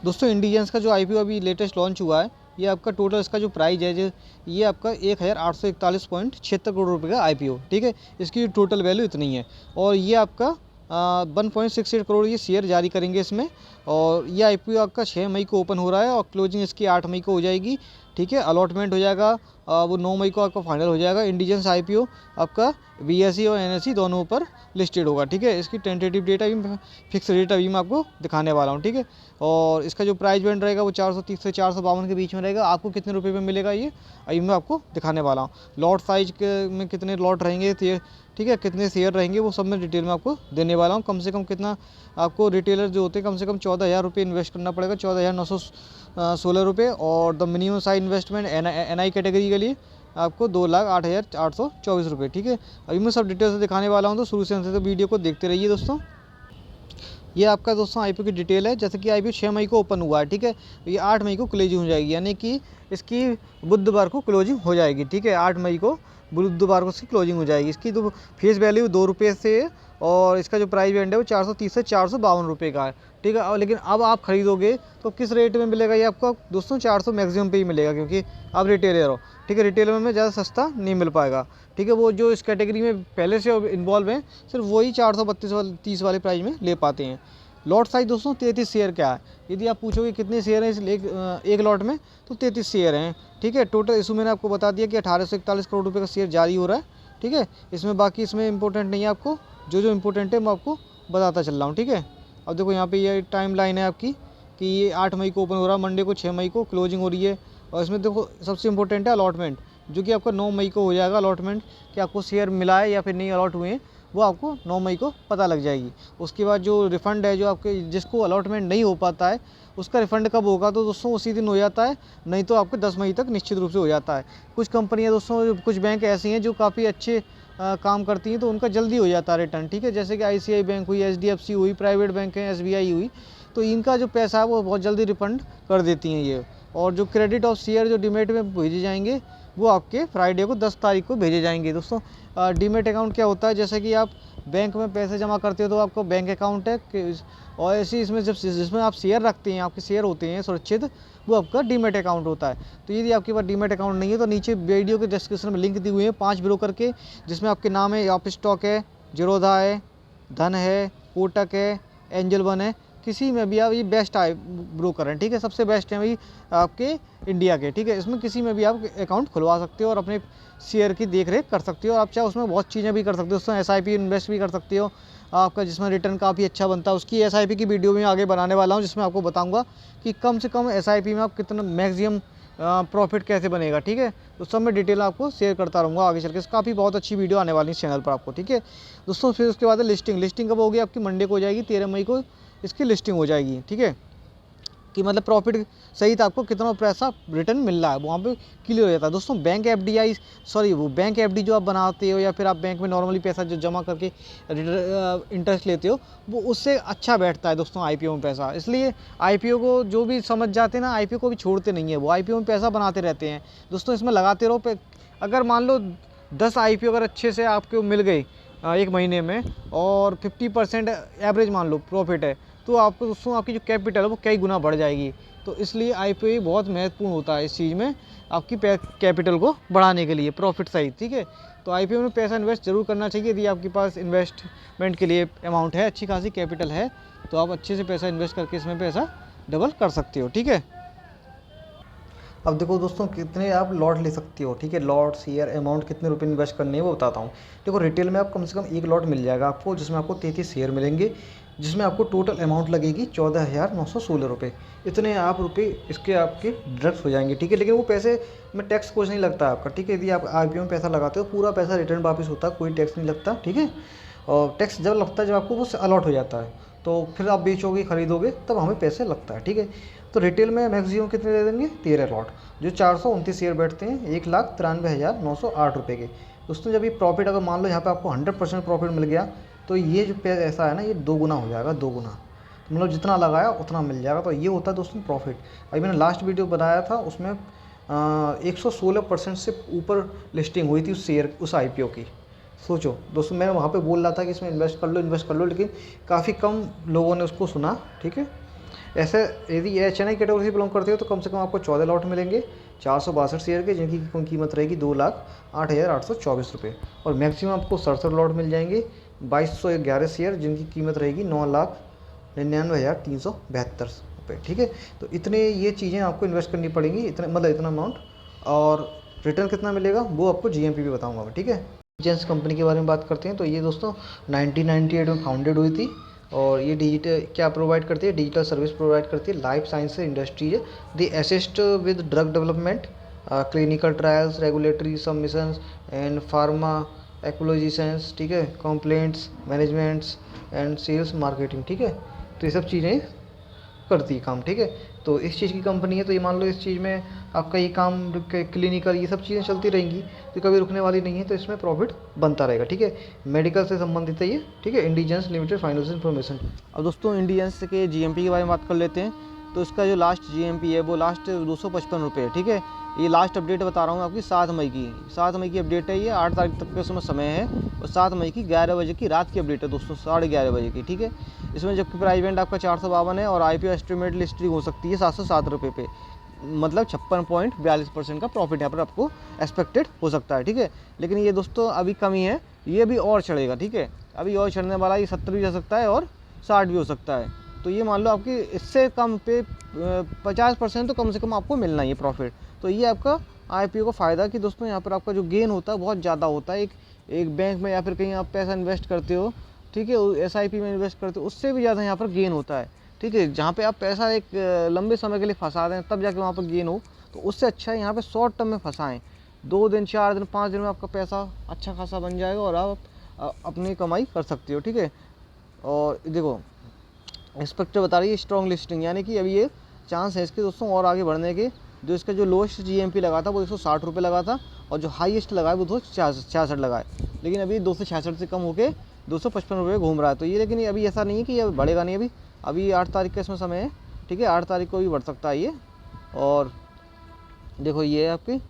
दोस्तों इंडिजेंस का जो आईपीओ अभी लेटेस्ट लॉन्च हुआ है, ये आपका टोटल इसका जो प्राइस है जो ये आपका 1841.76 करोड़ रुपये का आईपीओ, ठीक है। इसकी टोटल वैल्यू इतनी है और ये आपका 1.68 करोड़ ये शेयर जारी करेंगे इसमें। और ये आईपीओ आपका 6 मई को ओपन हो रहा है और क्लोजिंग इसकी 8 मई को हो जाएगी, ठीक है। अलॉटमेंट हो जाएगा वो 9 मई को आपका फाइनल हो जाएगा। इंडिजेंस आईपीओ आपका बीएसई और एनएसई दोनों ऊपर लिस्टेड होगा, ठीक है। इसकी टेंटेटिव डेट अभी फिक्स डेट अभी मैं आपको दिखाने वाला हूँ, ठीक है। और इसका जो प्राइस बैंड रहेगा वो 430 से 452 के बीच में रहेगा। आपको कितने रुपए में मिलेगा ये अभी मैं आपको दिखाने वाला हूँ। लॉट साइज के में कितने लॉट रहेंगे, ठीक है, कितने शेयर रहेंगे वो सब मैं डिटेल में आपको देने वाला हूँ। कम से कम कितना आपको रिटेलर जो होते हैं कम से कम 14,000 रुपये इन्वेस्ट करना पड़ेगा, 14,916 रुपये। और the minimum size investment NI category के लिए आपको 2,08,824 रुपये, ठीक है। अभी मैं सब डिटेल से दिखाने वाला हूँ, तो शुरू से अंत तक वीडियो को देखते रहिए दोस्तों। ये आपका दोस्तों आईपीओ की डिटेल है। जैसे कि आईपीओ 6 मई को ओपन हुआ है, ठीक है। ये 8 मई को क्लोजिंग हो जाएगी, यानी कि इसकी बुधवार को क्लोजिंग हो जाएगी, ठीक है। 8 मई को बुधवार को इसकी क्लोजिंग हो जाएगी। इसकी तो फेस वैल्यू 2 रुपये से है और इसका जो प्राइस बैंड है वो 430 से 452 रुपये का है, ठीक है। और लेकिन अब आप खरीदोगे तो किस रेट में मिलेगा ये आपको दोस्तों? 400 मैक्सिमम पे ही मिलेगा, क्योंकि आप रिटेलर हो, ठीक है। रिटेलर में ज़्यादा सस्ता नहीं मिल पाएगा, ठीक है। वो जो इस कैटेगरी में पहले से इन्वॉल्व हैं सिर्फ वही 432 वाले प्राइस में ले पाते हैं। लॉट साइज दोस्तों 33 शेयर का है। यदि आप पूछोगे कितने शेयर हैं इस एक लॉट में, तो 33 शेयर हैं, ठीक है। टोटल इसमें मैंने आपको बता दिया कि 1841 करोड़ रुपये का शेयर जारी हो रहा है, ठीक है। इसमें बाकी इसमें इंपॉर्टेंट नहीं है, आपको जो इंपॉर्टेंट है मैं आपको बताता चल रहा हूँ, ठीक है। अब देखो यहाँ पे ये टाइम लाइन है आपकी कि ये 8 मई को ओपन हो रहा है, मंडे को 6 मई को क्लोजिंग हो रही है। और इसमें देखो सबसे इंपॉर्टेंट है अलॉटमेंट, जो कि आपका 9 मई को हो जाएगा अलॉटमेंट, कि आपको शेयर मिला है या फिर नहीं अलॉट हुए हैं वो आपको 9 मई को पता लग जाएगी। उसके बाद जो रिफ़ंड है, जो आपके जिसको अलॉटमेंट नहीं हो पाता है उसका रिफ़ंड कब होगा, तो दोस्तों उसी दिन हो जाता है, नहीं तो आपको 10 मई तक निश्चित रूप से हो जाता है। कुछ कंपनियां दोस्तों, कुछ बैंक ऐसी हैं जो काफ़ी अच्छे काम करती हैं, तो उनका जल्दी हो जाता है रिटर्न, ठीक है। जैसे कि आईसीआई बैंक हुई, एचडीएफसी हुई, प्राइवेट बैंक है, एसबीआई हुई, तो इनका जो पैसा है वो बहुत जल्दी रिफंड कर देती हैं ये। और जो क्रेडिट ऑफ शेयर जो डीमेट में भेजे जाएंगे वो आपके फ्राइडे को 10 तारीख को भेजे जाएंगे दोस्तों। डीमेट अकाउंट क्या होता है? जैसे कि आप बैंक में पैसे जमा करते हो तो आपको बैंक अकाउंट है, और ऐसे इसमें जब जिसमें आप शेयर रखते हैं, आपके शेयर होते हैं सुरक्षित, वो आपका डीमेट अकाउंट होता है। तो यदि आपके पास डीमेट अकाउंट नहीं है तो नीचे वीडियो के डिस्क्रिप्शन में लिंक दी हुई है 5 ब्रोकर के, जिसमें आपके नाम है, आप स्टॉक है, जीरोधा है, धन है, कोटक है, एंजल वन है, किसी में भी आप, ये बेस्ट है ब्रोकर हैं, ठीक है। सबसे बेस्ट है भाई आपके इंडिया के, ठीक है। इसमें किसी में भी आप अकाउंट खुलवा सकते हो और अपने शेयर की देख रेख कर सकते हो। आप चाहे उसमें बहुत चीज़ें भी कर सकते हो, उसमें SIP इन्वेस्ट भी कर सकते हो आपका, जिसमें रिटर्न काफ़ी अच्छा बनता है। उसकी SIP की वीडियो में आगे बनाने वाला हूँ, जिसमें आपको बताऊँगा कि कम से कम SIP में आप कितना मैक्सिमम प्रॉफिट कैसे बनेगा, ठीक है। तो सब मैं डिटेल आपको शेयर करता रहूँगा आगे चल के। काफ़ी बहुत अच्छी वीडियो आने वाली है इस चैनल पर आपको, ठीक है दोस्तों। फिर उसके बाद लिस्टिंग कब होगी आपकी? मंडे को हो जाएगी, 13 मई को इसकी लिस्टिंग हो जाएगी, ठीक है। कि मतलब प्रॉफिट सहित आपको कितना पैसा रिटर्न मिल रहा है वहाँ पे क्लियर हो जाता है दोस्तों। बैंक एफडी जो आप बनाते हो या फिर आप बैंक में नॉर्मली पैसा जो जमा करके इंटरेस्ट लेते हो, वो उससे अच्छा बैठता है दोस्तों आईपीओ में पैसा। इसलिए आईपीओ को जो भी समझ जाते हैं ना, आईपीओ को भी छोड़ते नहीं है, वो आईपीओ में पैसा बनाते रहते हैं दोस्तों। इसमें लगाते रहो। अगर मान लो 10 आईपीओ अगर अच्छे से आपको मिल गई एक महीने में और 50% एवरेज मान लो प्रॉफिट है, तो आपको दोस्तों आपकी जो कैपिटल है वो कई गुना बढ़ जाएगी। तो इसलिए आईपीओ बहुत महत्वपूर्ण होता है इस चीज़ में, आपकी कैपिटल को बढ़ाने के लिए प्रॉफिट सहित, ठीक है। तो आईपीओ में पैसा इन्वेस्ट जरूर करना चाहिए। यदि आपके पास इन्वेस्टमेंट के लिए अमाउंट है, अच्छी खासी कैपिटल है, तो आप अच्छे से पैसा इन्वेस्ट करके इसमें पैसा डबल कर सकते हो, ठीक है। अब देखो दोस्तों कितने आप लॉट ले सकते हो, ठीक है। लॉट शेयर अमाउंट कितने रुपए इन्वेस्ट करने हैं वो बताता हूँ। देखो रिटेल में आप कम से कम एक लॉट मिल जाएगा आपको, जिसमें आपको 33 शेयर मिलेंगे, जिसमें आपको टोटल अमाउंट लगेगी 14,916 रुपये। इतने आप रुपये इसके आपके डिडक्ट हो जाएंगे, ठीक है। लेकिन वो पैसे में टैक्स कुछ नहीं लगता आपका, ठीक है। यदि आप आईपीओ में पैसा लगाते हो पूरा पैसा रिटर्न वापस होता है, कोई टैक्स नहीं लगता, ठीक है। और टैक्स जब लगता है जब आपको वो अलॉट हो जाता है, तो फिर आप बेचोगे खरीदोगे तब हमें पैसे लगता है, ठीक है। तो रिटेल में मैक्सिमम कितने दे देंगे? 13 लॉट, जो 429 शेयर बैठते हैं 1,93,908 रुपये के। दोस्तों जब ये प्रॉफिट अगर मान लो यहाँ पे आपको 100% प्रॉफिट मिल गया, तो ये जो पैसा है ना, ये 2 गुना हो जाएगा, 2 गुना। तो मतलब जितना लगाया उतना मिल जाएगा। तो ये होता है दोस्तों प्रॉफिट। अभी मैंने लास्ट वीडियो बनाया था, उसमें 116% से ऊपर लिस्टिंग हुई थी उस आईपीओ की। सोचो दोस्तों, मैं वहाँ पे बोल रहा था कि इसमें इन्वेस्ट कर लो, लेकिन काफ़ी कम लोगों ने उसको सुना, ठीक है। ऐसे यदि HNI कैटेगरी से बिलोंग करते हो तो कम से कम आपको 14 लॉट मिलेंगे 462 शेयर के, जिनकी कीमत रहेगी 2,08,824 रुपये। और मैक्सिमम आपको 67 लॉट मिल जाएंगे 2211 शेयर, जिनकी कीमत रहेगी 9,99,372 रुपये। ठीक है, तो इतने ये चीज़ें आपको इन्वेस्ट करनी पड़ेंगी, इतने मतलब इतना अमाउंट। और रिटर्न कितना मिलेगा वो आपको GMP भी बताऊँगा मैं। ठीक है, इंटेलिजेंस कंपनी के बारे में बात करते हैं। तो ये दोस्तों 1998 में फाउंडेड हुई थी और ये डिजिटल क्या प्रोवाइड करती है, डिजिटल सर्विस प्रोवाइड करती है लाइफ साइंस इंडस्ट्री है। They assist with drug development, clinical trials, regulatory submissions and pharma acquisitions, ठीक है, complaints managements and sales marketing. ठीक है, तो ये सब चीज़ें करती है काम। ठीक है, तो इस चीज़ की कंपनी है, तो ये मान लो इस चीज़ में आपका ये काम क्लिनिकल ये सब चीज़ें चलती रहेंगी, तो कभी रुकने वाली नहीं है, तो इसमें प्रॉफिट बनता रहेगा। ठीक है, मेडिकल से संबंधित है ये। ठीक है, इंडिजेंस लिमिटेड फाइनेंशियल इन्फॉर्मेशन। अब दोस्तों इंडिजेंस के GMP के बारे में बात कर लेते हैं। तो इसका जो लास्ट GMP है वो लास्ट 255 रुपये है। ठीक है, ये लास्ट अपडेट बता रहा हूँ आपकी 7 मई की। 7 मई की अपडेट है ये, 8 तारीख तक के उसमें समय है, और 7 मई की 11 बजे की रात की अपडेट है दोस्तों, 11:30 बजे की। ठीक है, इसमें जबकि प्राइस बैंड आपका 452 है और IPO एस्टिमेट लिस्टिंग हो सकती है 707 रुपये पे, मतलब 56.42% का प्रॉफिट यहाँ पर आपको एक्सपेक्टेड हो सकता है। ठीक है, लेकिन ये दोस्तों अभी कमी है, ये अभी और चढ़ेगा। ठीक है, अभी और चढ़ने वाला, ये 70 भी जा सकता है और 60 भी हो सकता है। तो ये मान लो आपकी इससे कम पे 50% तो कम से कम आपको मिलना ही है प्रॉफिट। तो ये आपका IPO का फ़ायदा कि दोस्तों यहाँ पर आपका जो गेन होता है बहुत ज़्यादा होता है। एक बैंक में या फिर कहीं आप पैसा इन्वेस्ट करते हो, ठीक है, SIP में इन्वेस्ट करते हो, उससे भी ज़्यादा यहाँ पर गेन होता है। ठीक है, जहाँ पे आप पैसा एक लंबे समय के लिए फंसा दें तब जाके वहाँ पर गेन हो, तो उससे अच्छा है यहाँ पे शॉर्ट टर्म में फंसाएं। 2 दिन 4 दिन 5 दिन में आपका पैसा अच्छा खासा बन जाएगा और आप अपनी कमाई कर सकते हो। ठीक है, और देखो एक्सपेक्टेड बता रही है स्ट्रॉन्ग लिस्टिंग, यानी कि अभी ये चांस है इसके दोस्तों और आगे बढ़ने के। जो इसका जो लोएस्ट GMP लगा था वो 160 रुपये लगा था, और जो हाईएस्ट लगा है वो 266 लगा है, लेकिन अभी 266 से कम होकर 255 रुपये घूम रहा है। तो ये लेकिन ये अभी ऐसा नहीं है कि ये बढ़ेगा नहीं, अभी 8 तारीख का इसमें समय है। ठीक है, 8 तारीख को भी बढ़ सकता है ये। और देखो ये है आपकी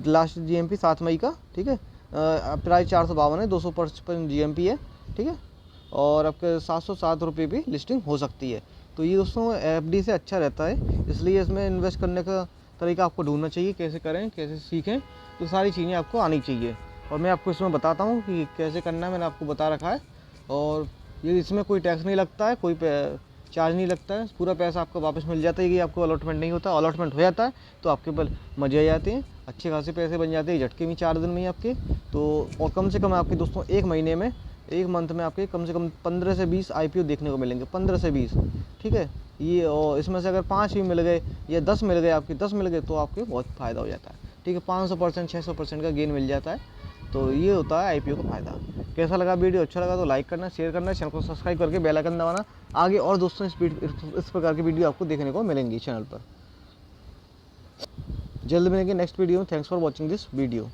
लास्ट GMP 7 मई का। ठीक है, प्राइस 452 है, 255 GMP है। ठीक है, और आपके 707 रुपये भी लिस्टिंग हो सकती है। तो ये दोस्तों FD से अच्छा रहता है, इसलिए इसमें इन्वेस्ट करने का तरीका आपको ढूंढना चाहिए, कैसे करें कैसे सीखें, तो सारी चीज़ें आपको आनी चाहिए। और मैं आपको इसमें बताता हूँ कि कैसे करना है, मैंने आपको बता रखा है। और ये इसमें कोई टैक्स नहीं लगता है, कोई चार्ज नहीं लगता है, पूरा पैसा आपको वापस मिल जाता है। ये आपको अलॉटमेंट नहीं होता, अलॉटमेंट हो जाता है तो आपके ऊपर मजे आ जाते हैं, अच्छे खासे पैसे बन जाते हैं झटके में 4 दिन में ही आपके। तो और कम से कम आपके दोस्तों एक महीने में, एक मंथ में आपके कम से कम 15 से 20 IPO देखने को मिलेंगे, 15 से 20। ठीक है, ये और इसमें से अगर 5 भी मिल गए या 10 मिल गए, आपके 10 मिल गए तो आपके बहुत फ़ायदा हो जाता है। ठीक है, 500% 600% का गेन मिल जाता है। तो ये होता है IPO का फ़ायदा। कैसा लगा वीडियो, अच्छा लगा तो लाइक करना, शेयर करना, चैनल को सब्सक्राइब करके बेल आइकन दबाना। आगे और दोस्तों इस प्रकार की वीडियो आपको देखने को मिलेंगी चैनल पर। जल्द मिलेंगे नेक्स्ट वीडियो में। Thanks for watching this video.